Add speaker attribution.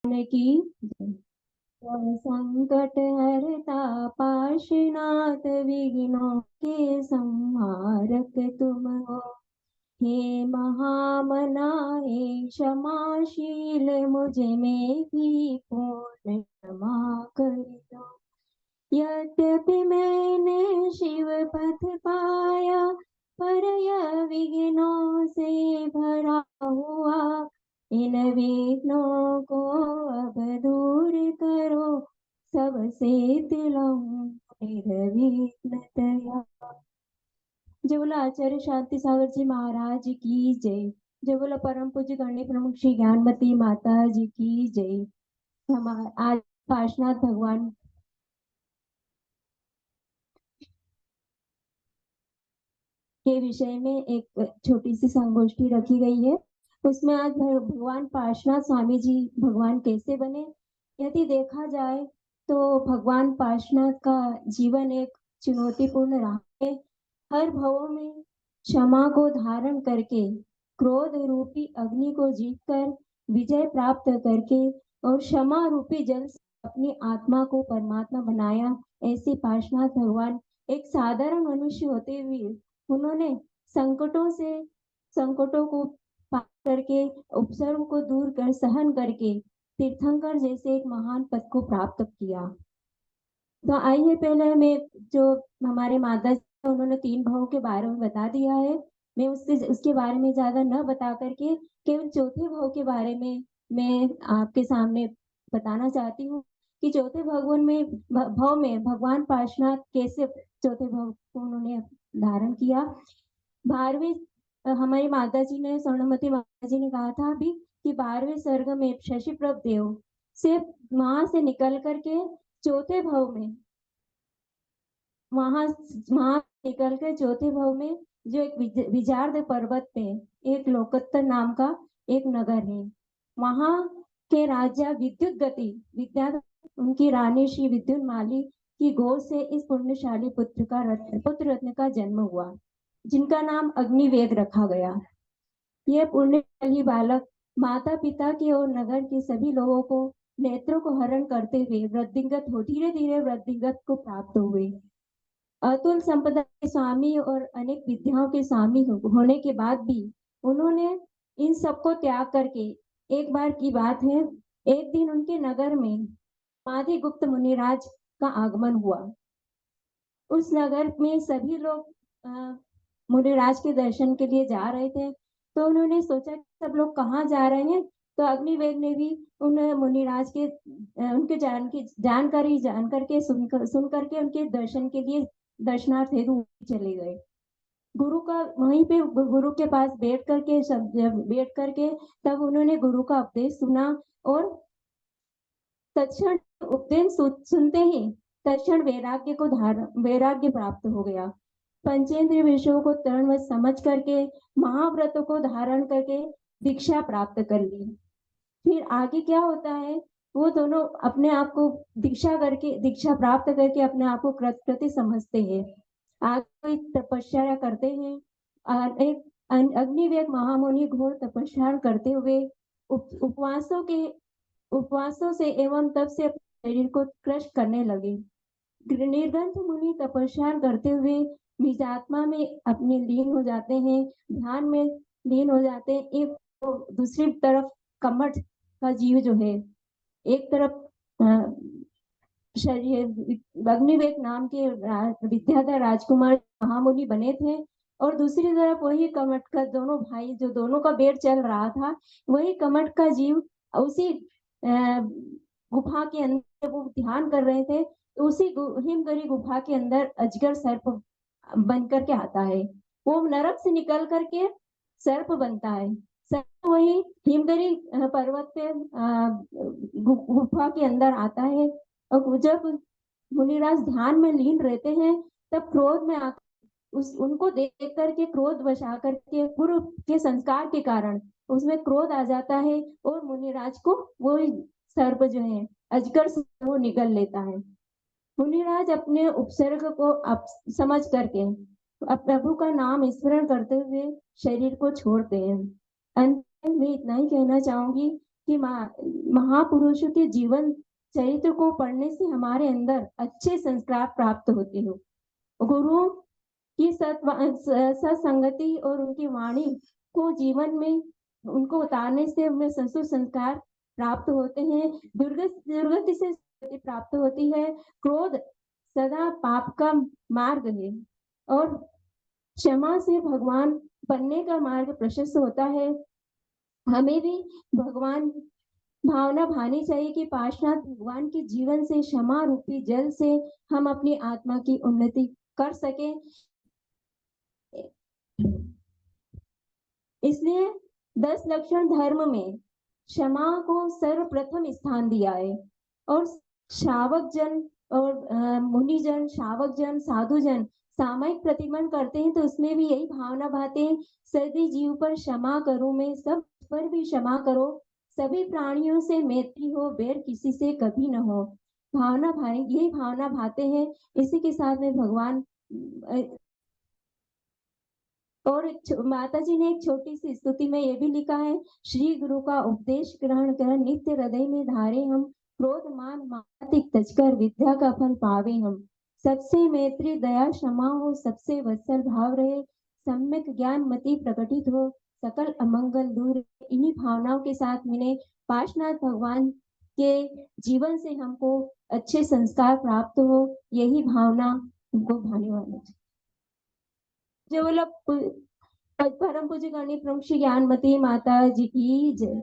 Speaker 1: की संकट हरता पाशनाथ विघ्नों के संहारक तुम हो। हे महामना हे क्षमाशील मुझ में भी पूर्ण क्षमा कर दो। यद्यपि मैंने शिव पथ पाया पर यह विघ्नों से भरा हुआ, इन विघ्नों को अब दूर करो, सबसे तिलहूँ निर्विघ्नतया। जय बोला आचार्य शांति सागर जी महाराज की जय। जय बोला परम पूज्य करणी प्रमुख श्री ज्ञानमती माता जी की जय। हमारे आज पार्श्वनाथ भगवान के विषय में एक छोटी सी संगोष्ठी रखी गई है। उसमें आज भगवान पार्श्वनाथ स्वामी जी भगवान कैसे बने। यदि देखा जाए तो भगवान पार्श्वनाथ का जीवन एक चुनौतीपूर्ण रहा है। हर भवों में क्षमा को धारण करके, क्रोध रूपी अग्नि को जीतकर विजय प्राप्त करके और क्षमा रूपी जल से अपनी आत्मा को परमात्मा बनाया। ऐसे पार्श्वनाथ भगवान एक साधारण मनुष्य होते हुए उन्होंने संकटों को पार करके, उपसर्ग को दूर कर सहन करके तीर्थंकर जैसे एक महान पद को प्राप्त किया। तो आइए पहले मैं जो हमारे माता जी उन्होंने 3 भावों के बारे में बता दिया है। मैं उसके बारे में ज्यादा न बता करके केवल चौथे भाव के बारे में मैं आपके सामने बताना चाहती हूँ कि चौथे भाव में भगवान पार्श्वनाथ कैसे चौथे भाव को उन्होंने धारण किया। 12वें हमारी माता जी ने, स्वर्णमती माता जी ने कहा था अभी कि 12वें सर्ग में शशि प्रभ देव से वहां से निकल करके चौथे भाव में वहां वहां निकल कर चौथे भाव में जो एक विजार्द पर्वत पे एक लोकोत्तर नाम का एक नगर है। वहां के राजा विद्युत गति विद्या उनकी रानी श्री विद्युत माली की गोद से इस पुण्यशाली पुत्र रत्न का जन्म हुआ, जिनका नाम अग्निवेग रखा गया। यह पुण्यशाली बालक माता पिता के और नगर के सभी लोगों को नेत्रों को हरण करते हुए धीरे धीरे वृद्धिगत को प्राप्त हुए। अतुल संपदा के स्वामी और अनेक विद्याओं के स्वामी होने के बाद भी उन्होंने इन सबको त्याग करके, एक बार की बात है, एक दिन उनके नगर में माधि गुप्त मुनिराज का आगमन हुआ। उस नगर में सभी लोग मुनिराज के दर्शन के लिए जा रहे थे। तो उन्होंने सोचा कि सब लोग कहाँ जा रहे हैं। तो अग्निवेग ने भी उन मुनिराज के उनके जानकारी जान करके सुन करके उनके दर्शन के लिए दर्शनार्थ हेतु चले गए। गुरु का वहीं पे गुरु के पास बैठ करके तब उन्होंने गुरु का उपदेश सुना और तत्क्षण उपदेश सुनते ही तत्क्षण वैराग्य प्राप्त हो गया। पंचेंद्रिय विषयों को तरणवश समझ करके महाव्रतों को धारण करके दीक्षा प्राप्त कर ली। फिर आगे क्या होता है, वो दोनों अपने आप को दीक्षा प्राप्त करके अपने आप को कृत समझते हैं। आगे तपस्या करते हैं और एक अग्निवेग महामुनि घोर तपस्या करते हुए उपवासों से एवं तप से अपने शरीर को क्रश करने लगे। निर्गंथ मुनि तपस्या करते हुए निजात्मा में अपने लीन हो जाते हैं, ध्यान में लीन हो जाते हैं। एक तो दूसरी तरफ कमठ का जीव जो है, एक तरफ अग्निवेग नाम के विद्याधर राजकुमार महामुनि बने थे और दूसरी तरफ वही कमठ का दोनों भाई जो दोनों का बेड़ चल रहा था, वही कमठ का जीव उसी गुफा के अंदर वो ध्यान कर रहे थे। उसी हिमगरी गुफा के अंदर अजगर सर्प बन करके आता है। वो नरक से निकल करके सर्प बनता है। सर्प वही हिमगरी पर्वत पे गुफा के अंदर आता है। और जब मुनिराज ध्यान में लीन रहते हैं तब क्रोध में आकर उनको देख करके क्रोध वश आकर के पूर्व के संस्कार के कारण उसमें क्रोध आ जाता है और मुनिराज को वो सर्प जो है अजगर से वो निगल लेता है। मुनिराज अपने उपसर्ग को समझ करके अब प्रभु का नाम स्मरण करते हुए शरीर को छोड़ते हैं। अंत में इतना ही कहना चाहूंगी कि महापुरुषों के जीवन चरित्र को पढ़ने से हमारे अंदर अच्छे संस्कार प्राप्त होते हैं। गुरुओं की सत्संगति और उनकी वाणी को जीवन में उनको उतारने से हमें संस्कृत संस्कार प्राप्त होते हैं। दुर्गति से प्राप्त होती है। क्रोध सदा पाप का मार्ग है और क्षमा से भगवान बनने का मार्ग प्रशस्त होता है। हमें भी भगवान भावना भानी चाहिए कि पार्श्वनाथ भगवान के जीवन से, क्षमा रूपी जल से हम अपनी आत्मा की उन्नति कर सके। इसलिए 10 लक्षण धर्म में क्षमा को सर्वप्रथम स्थान दिया है और श्रावक जन और मुनिजन, श्रावक जन, साधु जन सामयिक प्रतिबंध करते हैं तो उसमें भी यही भावना भाते हैं, सभी जीव पर क्षमा करो, मैं सब पर भी क्षमा करो, सभी प्राणियों से मैत्री हो, बैर किसी से कभी न हो। भावना भाई यही भावना भाते हैं। इसी के साथ में भगवान और माता जी ने एक छोटी सी स्तुति में ये भी लिखा है, श्री गुरु का उपदेश ग्रहण कर नित्य हृदय में धारे हम, क्रोध मान मातिक तजकर विद्या का फल पावे हम, सबसे मैत्री दया क्षमा हो, सबसे वत्सल भाव रहे, सम्यक ज्ञान मति प्रकटित हो, सकल अमंगल दूर। इन्हीं भावनाओं के साथ मैंने पार्श्वनाथ भगवान के जीवन से हमको अच्छे संस्कार प्राप्त हो, यही भावना हमको भाने वाली जो बोला। परम पूज्य गणित प्रमुख श्री ज्ञानमती माता जी की जय।